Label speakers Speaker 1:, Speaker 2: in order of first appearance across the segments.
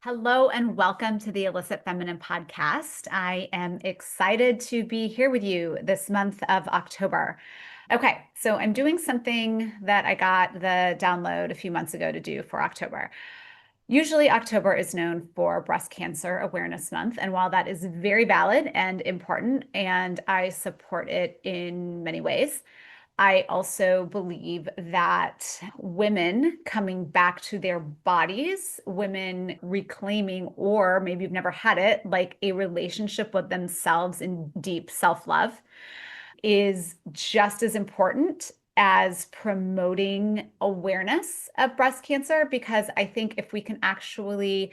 Speaker 1: Hello and welcome to the Illicit Feminine podcast. I am excited to be here with you this month of October. Okay, so I'm doing something that I got the download a few months ago to do for October. Usually, October is known for Breast Cancer Awareness Month. And while that is very valid and important, and I support it in many ways, I also believe that women coming back to their bodies, women reclaiming, or maybe you've never had it, like a relationship with themselves in deep self-love, is just as important as promoting awareness of breast cancer. Because I think if we can actually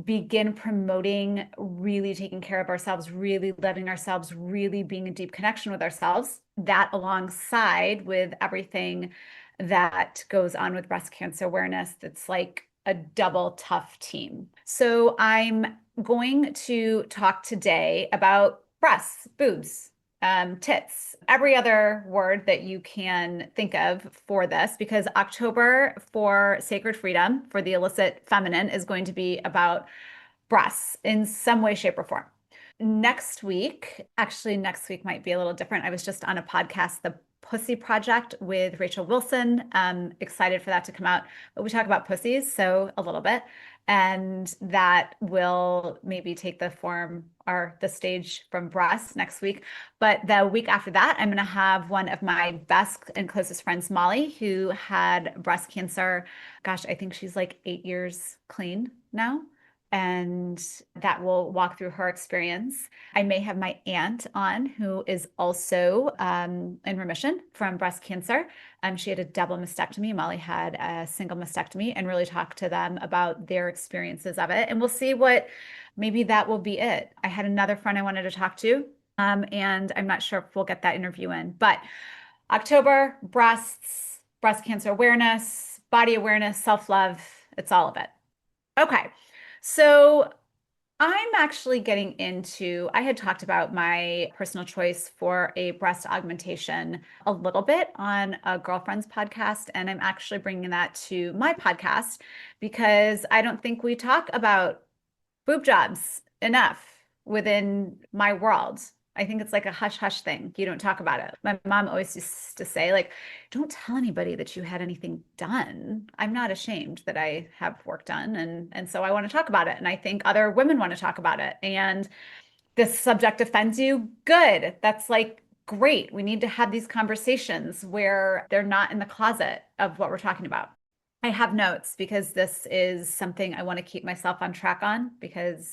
Speaker 1: begin promoting really taking care of ourselves, really loving ourselves, really being in deep connection with ourselves, that alongside with everything that goes on with breast cancer awareness, that's like a double tough team. So I'm going to talk today about breasts, boobs, tits, every other word that you can think of for this, because October for Sacred Freedom for the Illicit Feminine is going to be about breasts in some way, shape, or form. Next week might be a little different. I was just on a podcast, The Pussy Project with Rachel Wilson. Excited for that to come out. But we talk about pussies, so a little bit. And that will maybe take the form or the stage from breasts next week. But the week after that, I'm going to have one of my best and closest friends, Molly, who had breast cancer. Gosh, I think she's like 8 years clean now. And that will walk through her experience. I may have my aunt on, who is also in remission from breast cancer. She had a double mastectomy. Molly had a single mastectomy, and really talk to them about their experiences of it. And we'll see what, maybe that will be it. I had another friend I wanted to talk to, and I'm not sure if we'll get that interview in. But October, breasts, breast cancer awareness, body awareness, self-love, it's all of it. Okay. So I'm actually getting into, I had talked about my personal choice for a breast augmentation a little bit on a girlfriend's podcast, and I'm actually bringing that to my podcast because I don't think we talk about boob jobs enough within my world. I think it's like a hush hush thing. You don't talk about it. My mom always used to say, like, don't tell anybody that you had anything done. I'm not ashamed that I have work done. And so I want to talk about it. And I think other women want to talk about it. And this subject offends you. Good. That's like great. We need to have these conversations where they're not in the closet of what we're talking about. I have notes because this is something I want to keep myself on track on because,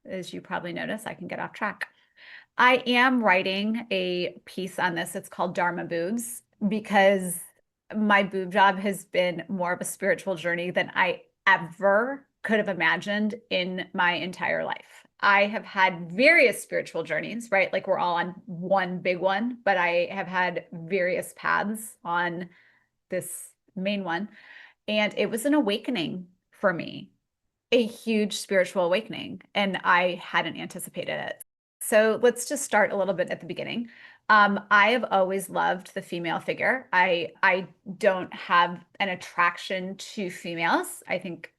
Speaker 1: as you probably notice, I can get off track. I am writing a piece on this. It's called Dharma Boobs because my boob job has been more of a spiritual journey than I ever could have imagined in my entire life. I have had various spiritual journeys, right? Like we're all on one big one, but I have had various paths on this main one. And it was an awakening for me, a huge spiritual awakening, and I hadn't anticipated it. So let's just start a little bit at the beginning. I have always loved the female figure. I don't have an attraction to females. I think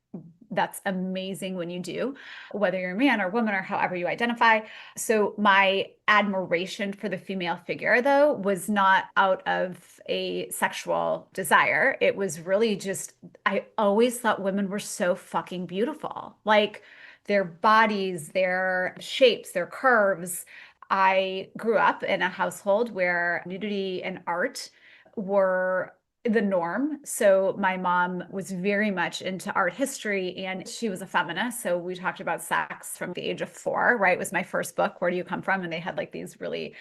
Speaker 1: that's amazing when you do, whether you're a man or woman or however you identify. So my admiration for the female figure, though, was not out of a sexual desire. It was really just, I always thought women were so fucking beautiful. Like their bodies, their shapes, their curves. I grew up in a household where nudity and art were the norm. So my mom was very much into art history and she was a feminist. So we talked about sex from the age of 4, right? It was my first book, Where Do You Come From? And they had like these really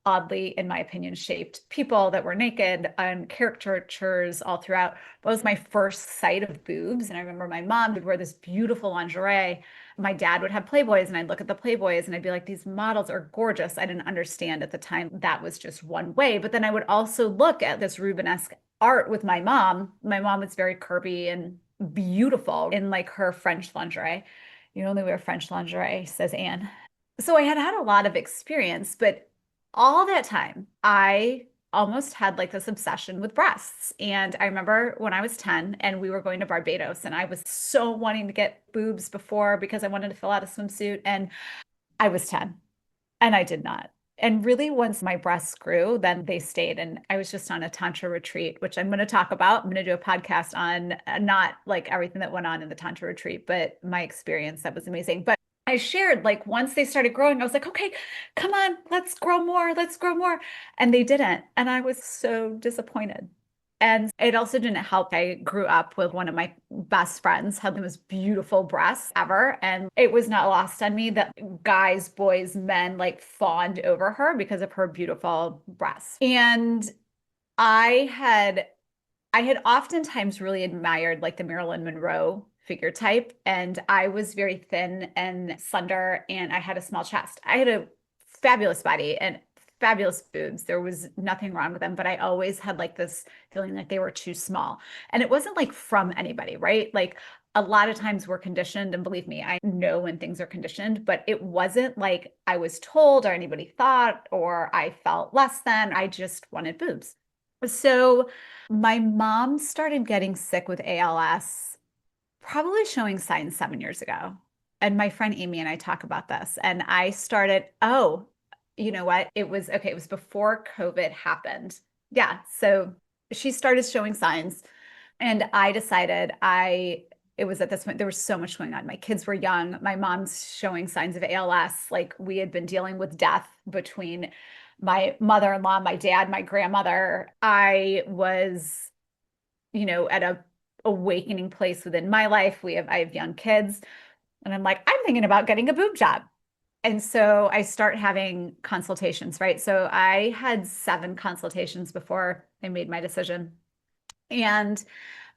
Speaker 1: oddly, in my opinion, shaped people that were naked and caricatures all throughout. That was my first sight of boobs. And I remember my mom would wear this beautiful lingerie. My dad would have Playboys and I'd look at the Playboys and I'd be like, these models are gorgeous. I didn't understand at the time that was just one way. But then I would also look at this Rubenesque art with my mom. My mom was very curvy and beautiful in like her French lingerie. You only wear French lingerie, says Anne. So I had had a lot of experience, but all that time, I almost had like this obsession with breasts. And I remember when I was 10 and we were going to Barbados, and I was so wanting to get boobs before because I wanted to fill out a swimsuit. And I was 10 and I did not. And really, once my breasts grew, then they stayed. And I was just on a Tantra retreat, which I'm going to talk about. I'm going to do a podcast on not like everything that went on in the Tantra retreat, but my experience. That was amazing. But I shared, like, once they started growing, I was like, okay, come on, let's grow more, let's grow more. And they didn't. And I was so disappointed. And it also didn't help. I grew up with one of my best friends, had the most beautiful breasts ever. And it was not lost on me that guys, boys, men like fawned over her because of her beautiful breasts. And I had I had oftentimes really admired like the Marilyn Monroe figure type, and I was very thin and slender, and I had a small chest. I had a fabulous body and fabulous boobs. There was nothing wrong with them, but I always had like this feeling like they were too small. And it wasn't like from anybody, right? Like a lot of times we're conditioned, and believe me, I know when things are conditioned, but it wasn't like I was told or anybody thought or I felt less than. I just wanted boobs. So my mom started getting sick with ALS, probably showing signs 7 years ago. And my friend Amy and I talk about this. And I started, oh, you know what? It was okay. It was before COVID happened. Yeah. So she started showing signs. And I decided it was at this point, there was so much going on. My kids were young. My mom's showing signs of ALS. Like we had been dealing with death between my mother-in-law, my dad, my grandmother. I was, at a awakening place within my life. I have young kids, and I'm like, I'm thinking about getting a boob job. And so I start having consultations, right? So I had 7 consultations before I made my decision. And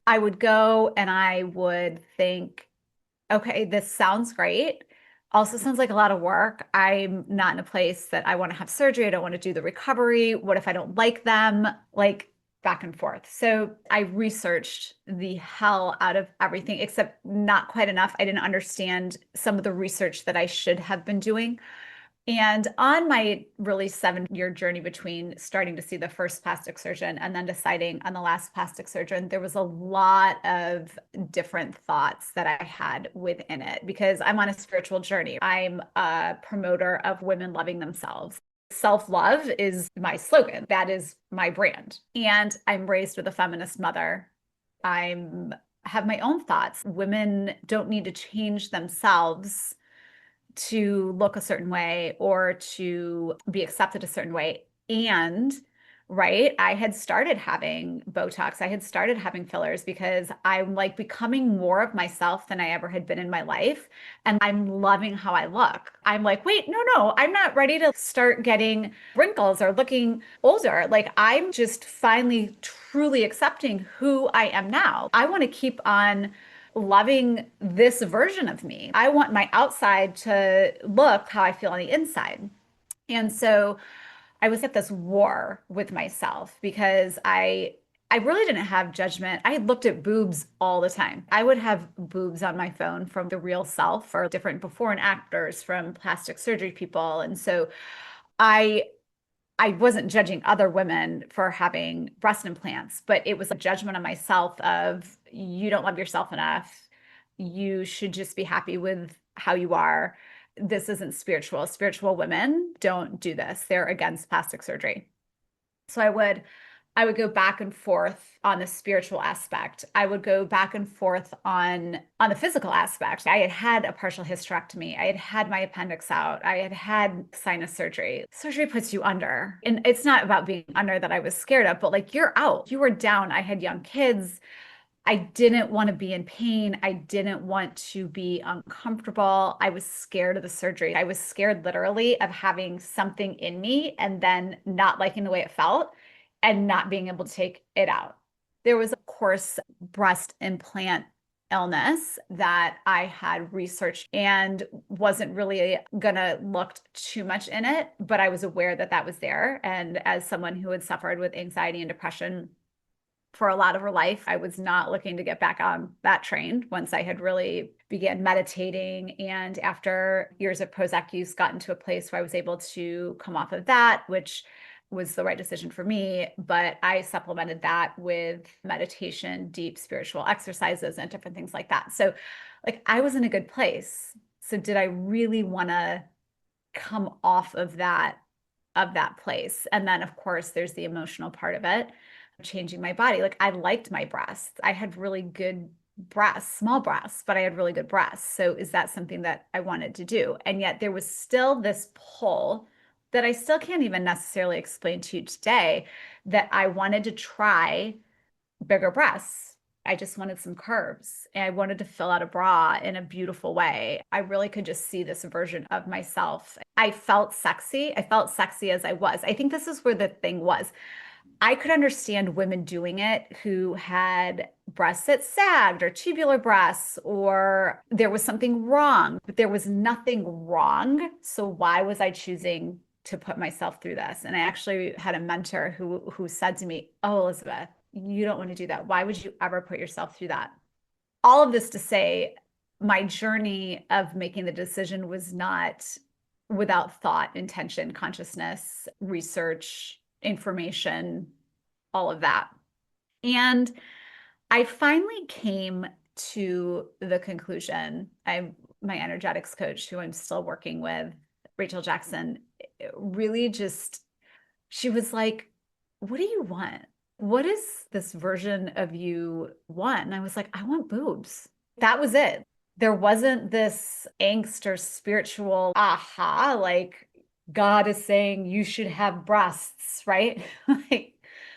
Speaker 1: I would go and I would think, okay, this sounds great. Also sounds like a lot of work. I'm not in a place that I want to have surgery. I don't want to do the recovery. What if I don't like them? Like back and forth. So I researched the hell out of everything, except not quite enough. I didn't understand some of the research that I should have been doing. And on my really 7-year journey between starting to see the first plastic surgeon and then deciding on the last plastic surgeon, there was a lot of different thoughts that I had within it because I'm on a spiritual journey. I'm a promoter of women loving themselves. Self-love is my slogan. That is my brand. And I'm raised with a feminist mother. I'm have my own thoughts. Women don't need to change themselves to look a certain way or to be accepted a certain way. And right, I had started having Botox. I had started having fillers because I'm like becoming more of myself than I ever had been in my life. And I'm loving how I look. I'm like, wait, no, I'm not ready to start getting wrinkles or looking older. Like, I'm just finally truly accepting who I am now. I want to keep on loving this version of me. I want my outside to look how I feel on the inside. And so I was at this war with myself because I really didn't have judgment. I looked at boobs all the time. I would have boobs on my phone from the real self or different before and afters from plastic surgery people. And so I I wasn't judging other women for having breast implants, but it was a judgment on myself of you don't love yourself enough. You should just be happy with how you are. This isn't spiritual. Spiritual women don't do this. They're against plastic surgery. So I would go back and forth on the spiritual aspect. I would go back and forth on the physical aspect. I had had a partial hysterectomy. I had had my appendix out. I had had sinus surgery. Surgery puts you under. And it's not about being under that I was scared of, but like you're out. You were down. I had young kids. I didn't want to be in pain. I didn't want to be uncomfortable. I was scared of the surgery. I was scared literally of having something in me and then not liking the way it felt and not being able to take it out. There was, of course, breast implant illness that I had researched and wasn't really gonna look too much in it, but I was aware that that was there. And as someone who had suffered with anxiety and depression for a lot of her life, I was not looking to get back on that train once I had really began meditating. And after years of Prozac use, got into a place where I was able to come off of that, which was the right decision for me. But I supplemented that with meditation, deep spiritual exercises, and different things like that. So, like, I was in a good place. So, did I really want to come off of that place? And then, of course, there's the emotional part of it, changing my body. Like, I liked my breasts. I had really good breasts, small breasts, but I had really good breasts. So is that something that I wanted to do? And yet there was still this pull that I still can't even necessarily explain to you today, that I wanted to try bigger breasts. I just wanted some curves and I wanted to fill out a bra in a beautiful way. I really could just see this version of myself. I felt sexy. I felt sexy as I was. I think this is where the thing was. I could understand women doing it who had breasts that sagged or tubular breasts, or there was something wrong, but there was nothing wrong. So why was I choosing to put myself through this? And I actually had a mentor who said to me, "Oh, Elizabeth, you don't want to do that. Why would you ever put yourself through that?" All of this to say, my journey of making the decision was not without thought, intention, consciousness, research, information, all of that. And I finally came to the conclusion. My energetics coach, who I'm still working with, Rachel Jackson, really just, she was like, "What do you want? What is this version of you want?" And I was like, "I want boobs." That was it. There wasn't this angst or spiritual aha, like God is saying you should have breasts, right? Like,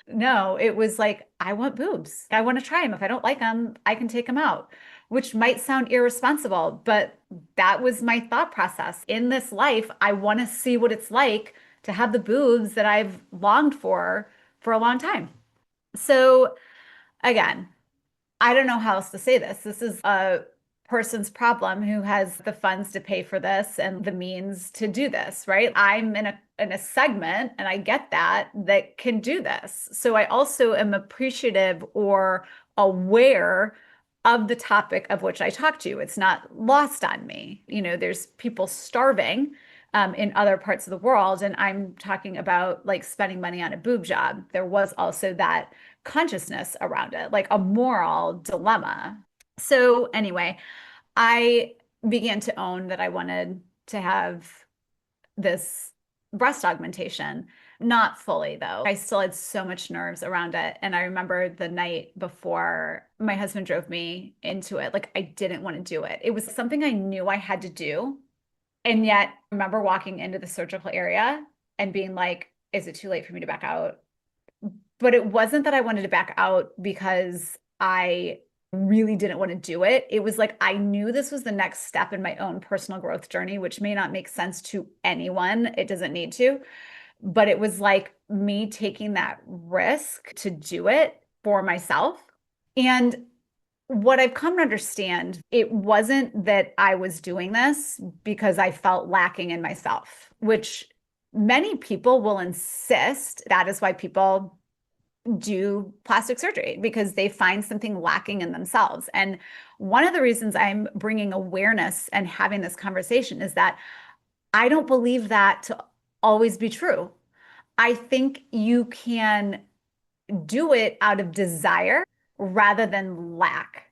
Speaker 1: no, it was like, I want boobs. I want to try them. If I don't like them, I can take them out, which might sound irresponsible, but that was my thought process. In this life, I want to see what it's like to have the boobs that I've longed for a long time. So again, I don't know how else to say this. This is a person's problem who has the funds to pay for this and the means to do this, right? I'm in a segment, and I get that can do this. So I also am appreciative or aware of the topic of which I talk to. It's not lost on me. You know, there's people starving in other parts of the world, and I'm talking about like spending money on a boob job. There was also that consciousness around it, like a moral dilemma. So anyway, I began to own that I wanted to have this breast augmentation. Not fully, though. I still had so much nerves around it. And I remember the night before my husband drove me into it, like I didn't want to do it. It was something I knew I had to do. And yet, I remember walking into the surgical area and being like, is it too late for me to back out? But it wasn't that I wanted to back out because I really didn't want to do it. It was like I knew this was the next step in my own personal growth journey, which may not make sense to anyone. It doesn't need to. But it was like me taking that risk to do it for myself. And what I've come to understand, it wasn't that I was doing this because I felt lacking in myself, which many people will insist that is why people do plastic surgery, because they find something lacking in themselves. And one of the reasons I'm bringing awareness and having this conversation is that I don't believe that to always be true. I think you can do it out of desire rather than lack.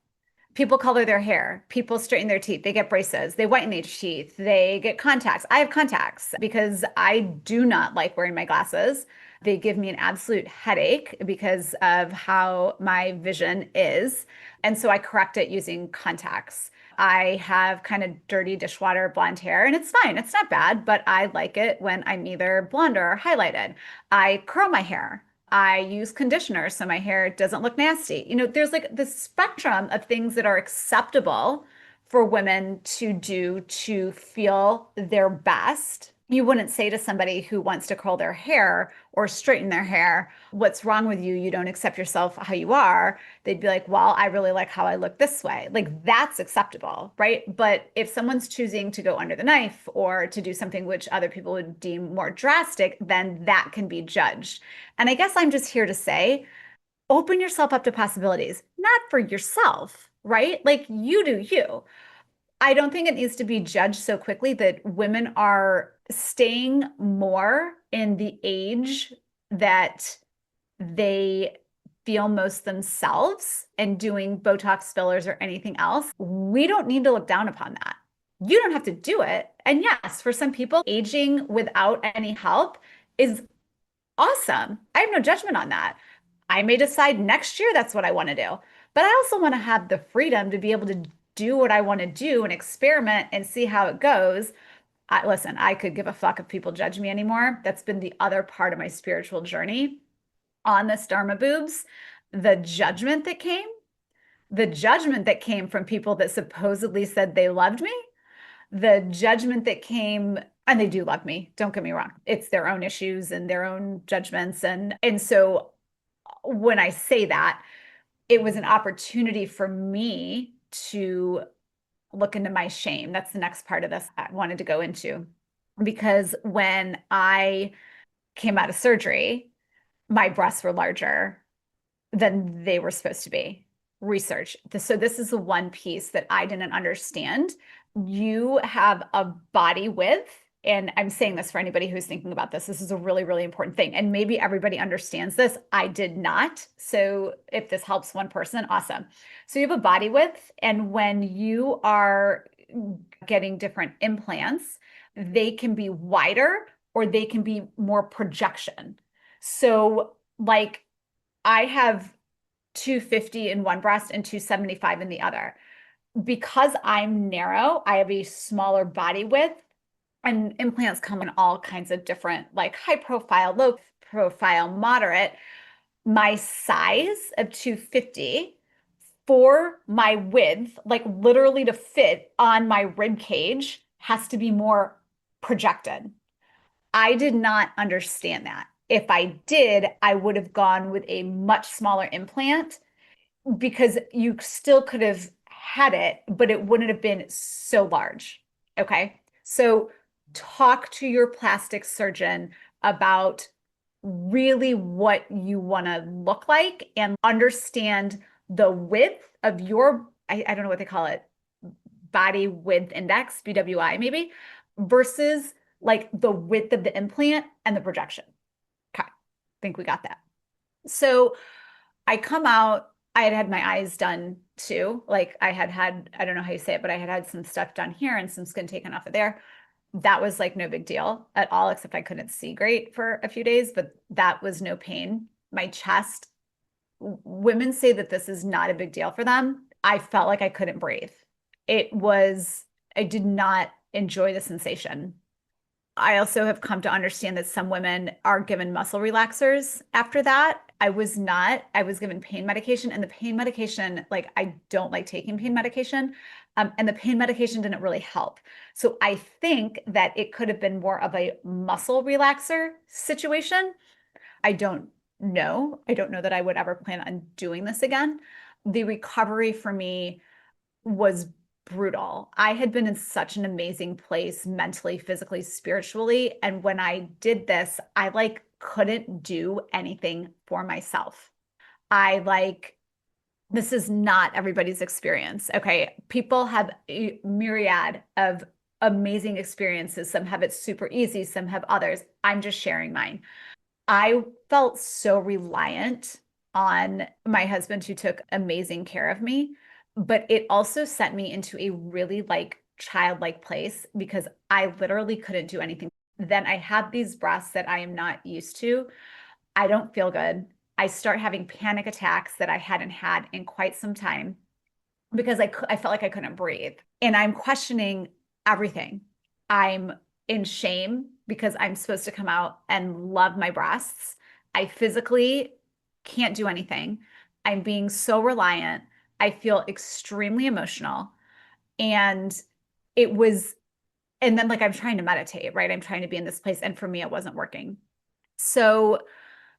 Speaker 1: People color their hair, people straighten their teeth, they get braces, they whiten their teeth, they get contacts. I have contacts because I do not like wearing my glasses. They give me an absolute headache because of how my vision is. And so I correct it using contacts. I have kind of dirty dishwater blonde hair, and it's fine. It's not bad, but I like it when I'm either blonde or highlighted. I curl my hair. I use conditioner so my hair doesn't look nasty. You know, there's like this spectrum of things that are acceptable for women to do to feel their best. You wouldn't say to somebody who wants to curl their hair or straighten their hair, "What's wrong with you? You don't accept yourself how you are." They'd be like, "Well, I really like how I look this way." Like that's acceptable, right? But if someone's choosing to go under the knife or to do something which other people would deem more drastic, then that can be judged. And I guess I'm just here to say, open yourself up to possibilities, not for yourself, right? Like you do you. I don't think it needs to be judged so quickly that women are staying more in the age that they feel most themselves and doing Botox fillers or anything else, we don't need to look down upon that. You don't have to do it. And yes, for some people, aging without any help is awesome. I have no judgment on that. I may decide next year that's what I want to do. But I also want to have the freedom to be able to do what I want to do and experiment and see how it goes. Listen, I could give a fuck if people judge me anymore. That's been the other part of my spiritual journey on this Dharma Boobs. The judgment that came, the judgment that came from people that supposedly said they loved me, the judgment that came, and they do love me, don't get me wrong. It's their own issues and their own judgments. And so when I say that, it was an opportunity for me to look into my shame. That's the next part of this I wanted to go into. Because when I came out of surgery, my breasts were larger than they were supposed to be. Research. So this is the one piece that I didn't understand. You have a body width, and I'm saying this for anybody who's thinking about this. This is a really, really important thing. And maybe everybody understands this. I did not. So if this helps one person, awesome. So you have a body width, and when you are getting different implants, they can be wider or they can be more projection. So like I have 250 in one breast and 275 in the other. Because I'm narrow, I have a smaller body width, and implants come in all kinds of different, like high profile, low profile, moderate. My size of 250 for my width, like literally to fit on my rib cage, has to be more projected. I did not understand that. If I did, I would have gone with a much smaller implant because you still could have had it, but it wouldn't have been so large. Okay. So talk to your plastic surgeon about really what you want to look like and understand the width of your, I don't know what they call it, body width index, BWI maybe, versus like the width of the implant and the projection. Okay. I think we got that. So I come out, I had had my eyes done too. Like I had, I don't know how you say it, but I had some stuff done here and some skin taken off of there. That was like no big deal at all, except I couldn't see great for a few days, but that was no pain. My chest, women say that this is not a big deal for them. I felt like I couldn't breathe. I did not enjoy the sensation. I also have come to understand that some women are given muscle relaxers after that. I was not. I was given pain medication, and the pain medication, like I don't like taking pain medication, and the pain medication didn't really help. So I think that it could have been more of a muscle relaxer situation. I don't know. I don't know that I would ever plan on doing this again. The recovery for me was brutal. I had been in such an amazing place mentally, physically, spiritually. And when I did this, I like couldn't do anything for myself. I like, this is not everybody's experience. Okay. People have a myriad of amazing experiences. Some have it super easy, some have others. I'm just sharing mine. I felt so reliant on my husband who took amazing care of me, but it also sent me into a really like childlike place because I literally couldn't do anything. Then I have these breasts that I am not used to. I don't feel good. I start having panic attacks that I hadn't had in quite some time because I felt like I couldn't breathe. And I'm questioning everything. I'm in shame because I'm supposed to come out and love my breasts. I physically can't do anything. I'm being so reliant. I feel extremely emotional. And it was, and then like I'm trying to meditate, right? I'm trying to be in this place. And for me, it wasn't working. So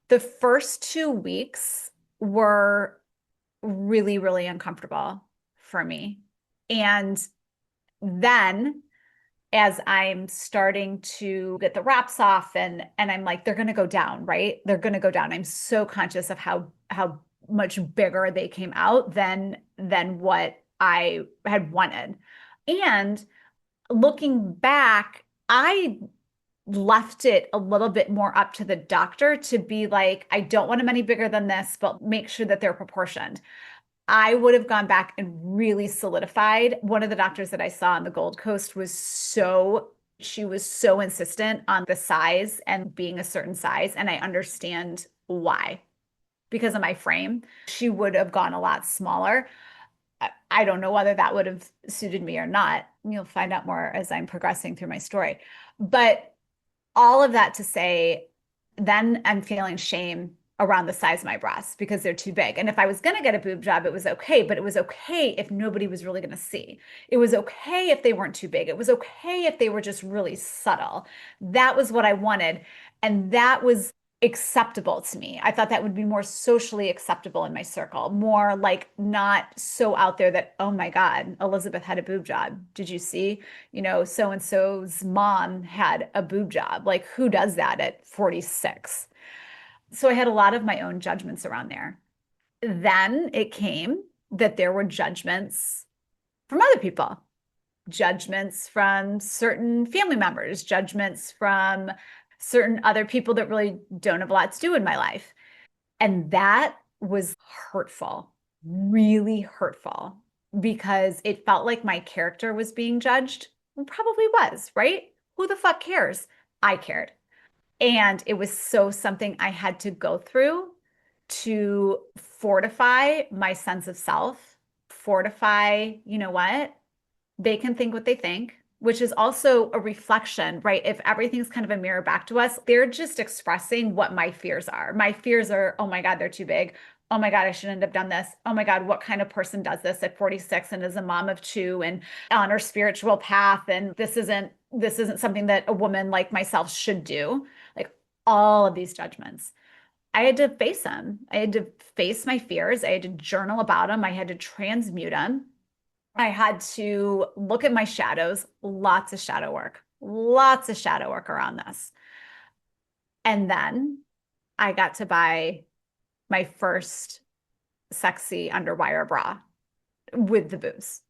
Speaker 1: the first 2 weeks were really, really uncomfortable for me. And then as I'm starting to get the wraps off and I'm like, they're going to go down, right? They're going to go down. I'm so conscious of how much bigger they came out than what I had wanted. And looking back, I left it a little bit more up to the doctor to be like, I don't want them any bigger than this, but make sure that they're proportioned. I would have gone back and really solidified. One of the doctors that I saw on the Gold Coast she was so insistent on the size and being a certain size. And I understand why. Because of my frame, she would have gone a lot smaller. I don't know whether that would have suited me or not. You'll find out more as I'm progressing through my story. But all of that to say, then I'm feeling shame around the size of my breasts because they're too big. And if I was going to get a boob job, it was okay, but it was okay if nobody was really going to see. It was okay if they weren't too big. It was okay if they were just really subtle. That was what I wanted. And that was acceptable to me. I thought that would be more socially acceptable in my circle, more like not so out there that, oh my God, Elizabeth had a boob job. Did you see? So and so's mom had a boob job. Like, who does that at 46? So I had a lot of my own judgments around there. Then it came that there were judgments from other people, judgments from certain family members, judgments from certain other people that really don't have a lot to do in my life. And that was hurtful, really hurtful, because it felt like my character was being judged. It probably was, right? Who the fuck cares? I cared. And it was so something I had to go through to fortify my sense of self, fortify, you know what? They can think what they think, which is also a reflection, right? If everything's kind of a mirror back to us, they're just expressing what my fears are. My fears are, oh my God, they're too big. Oh my God, I shouldn't have done this. Oh my God, what kind of person does this at 46 and is a mom of two and on her spiritual path? And this isn't something that a woman like myself should do. Like all of these judgments. I had to face them. I had to face my fears. I had to journal about them. I had to transmute them. I had to look at my shadows, lots of shadow work around this. And then I got to buy my first sexy underwire bra with the boobs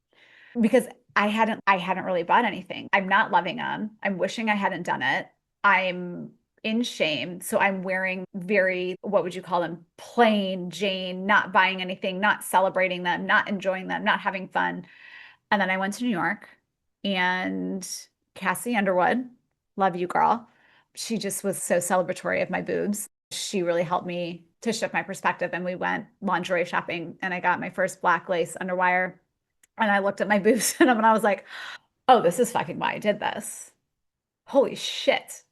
Speaker 1: because I hadn't really bought anything. I'm not loving them. I'm wishing I hadn't done it. I'm in shame. So I'm wearing very, what would you call them? Plain Jane, not buying anything, not celebrating them, not enjoying them, not having fun. And then I went to New York and Cassie Underwood, love you, girl. She just was so celebratory of my boobs. She really helped me to shift my perspective. And we went lingerie shopping and I got my first black lace underwire. And I looked at my boobs and I was like, oh, this is fucking why I did this. Holy shit.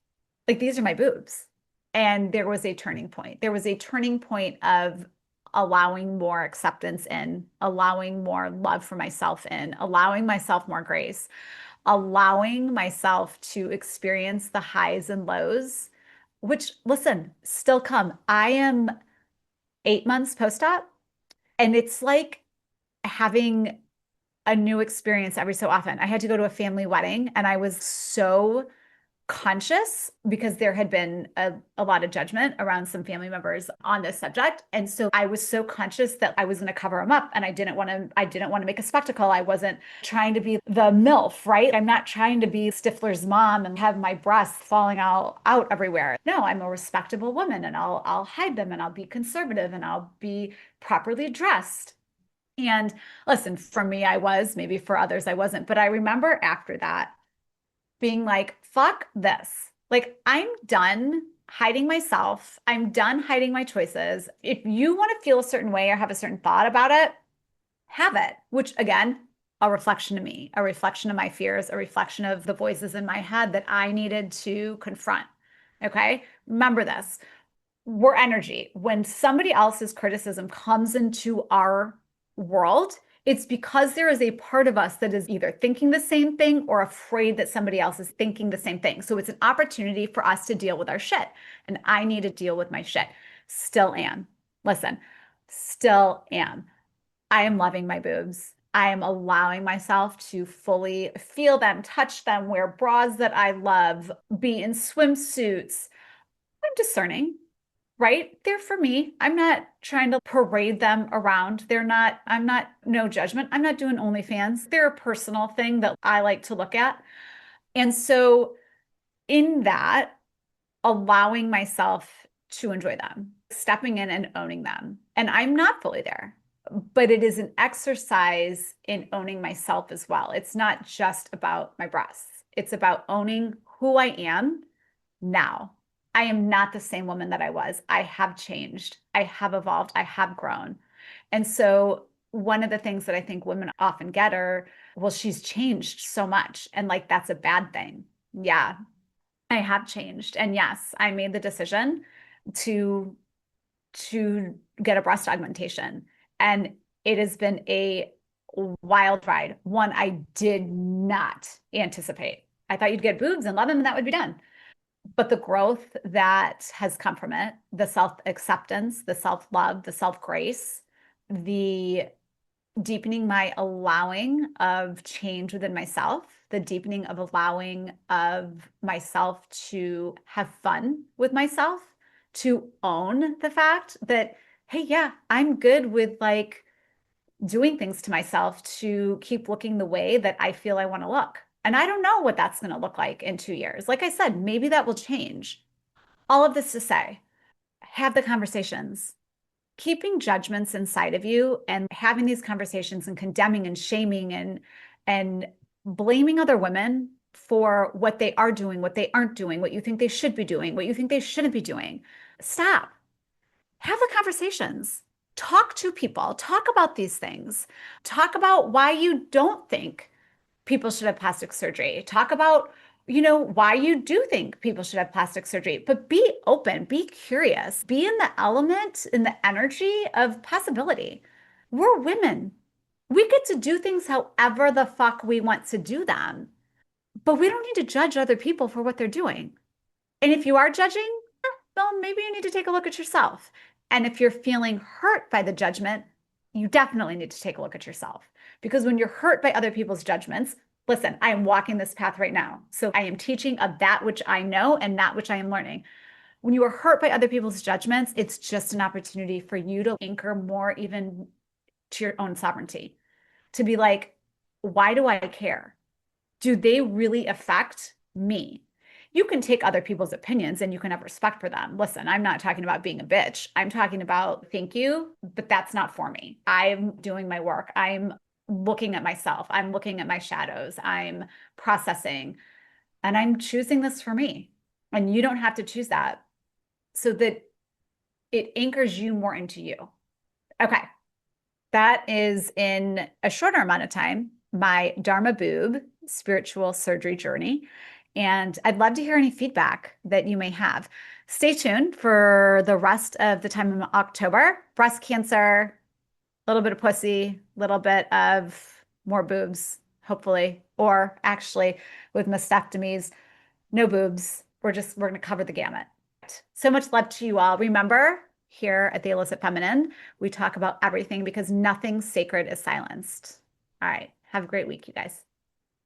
Speaker 1: Like these are my boobs. And there was a turning point. There was a turning point of allowing more acceptance in, allowing more love for myself in, allowing myself more grace, allowing myself to experience the highs and lows, which, listen, still come. I am 8 months post-op, and it's like having a new experience every so often. I had to go to a family wedding, and I was so conscious because there had been a lot of judgment around some family members on this subject. And so I was so conscious that I was going to cover them up and I didn't want to make a spectacle. I wasn't trying to be the MILF, right? I'm not trying to be Stifler's mom and have my breasts falling out everywhere. No, I'm a respectable woman and I'll hide them and I'll be conservative and I'll be properly dressed. And listen, for me, I was, maybe for others, I wasn't. But I remember after that being like, fuck this. Like, I'm done hiding myself. I'm done hiding my choices. If you want to feel a certain way or have a certain thought about it, have it, which again, a reflection of me, a reflection of my fears, a reflection of the voices in my head that I needed to confront. Okay. Remember this. We're energy. When somebody else's criticism comes into our world, it's because there is a part of us that is either thinking the same thing or afraid that somebody else is thinking the same thing. So it's an opportunity for us to deal with our shit. And I need to deal with my shit. Still am. Listen, still am. I am loving my boobs. I am allowing myself to fully feel them, touch them, wear bras that I love, be in swimsuits. I'm discerning, right? They're for me. I'm not trying to parade them around. No judgment. I'm not doing OnlyFans. They're a personal thing that I like to look at. And so in that, allowing myself to enjoy them, stepping in and owning them. And I'm not fully there, but it is an exercise in owning myself as well. It's not just about my breasts, it's about owning who I am now. I am not the same woman that I was. I have changed. I have evolved. I have grown. And so, one of the things that I think women often get are, well, she's changed so much. And like, that's a bad thing. Yeah, I have changed. And yes, I made the decision to get a breast augmentation. And it has been a wild ride, one I did not anticipate. I thought you'd get boobs and love them and that would be done. But the growth that has come from it, the self-acceptance, the self-love, the self-grace, the deepening my allowing of change within myself, the deepening of allowing of myself to have fun with myself, to own the fact that, hey, yeah, I'm good with like doing things to myself to keep looking the way that I feel I want to look. And I don't know what that's going to look like in 2 years. Like I said, maybe that will change. All of this to say, have the conversations. Keeping judgments inside of you and having these conversations and condemning and shaming and blaming other women for what they are doing, what they aren't doing, what you think they should be doing, what you think they shouldn't be doing. Stop. Have the conversations. Talk to people. Talk about these things. Talk about why you don't think people should have plastic surgery. Talk about, why you do think people should have plastic surgery, but be open, be curious, be in the element, in the energy of possibility. We're women. We get to do things however the fuck we want to do them, but we don't need to judge other people for what they're doing. And if you are judging, well, maybe you need to take a look at yourself. And if you're feeling hurt by the judgment, you definitely need to take a look at yourself. Because when you're hurt by other people's judgments, listen, I am walking this path right now. So I am teaching of that which I know and that which I am learning. When you are hurt by other people's judgments, it's just an opportunity for you to anchor more even to your own sovereignty, to be like, why do I care? Do they really affect me? You can take other people's opinions and you can have respect for them. Listen, I'm not talking about being a bitch. I'm talking about thank you, but that's not for me. I'm doing my work. I'm looking at myself. I'm looking at my shadows. I'm processing and I'm choosing this for me. And you don't have to choose that so that it anchors you more into you. Okay. That is in a shorter amount of time, my Dharma Boob spiritual surgery journey. And I'd love to hear any feedback that you may have. Stay tuned for the rest of the time in October. Breast cancer, a little bit of pussy, a little bit of more boobs, hopefully, or actually with mastectomies, no boobs. We're going to cover the gamut. So much love to you all. Remember, here at the Illicit Feminine, we talk about everything because nothing sacred is silenced. All right. Have a great week, you guys.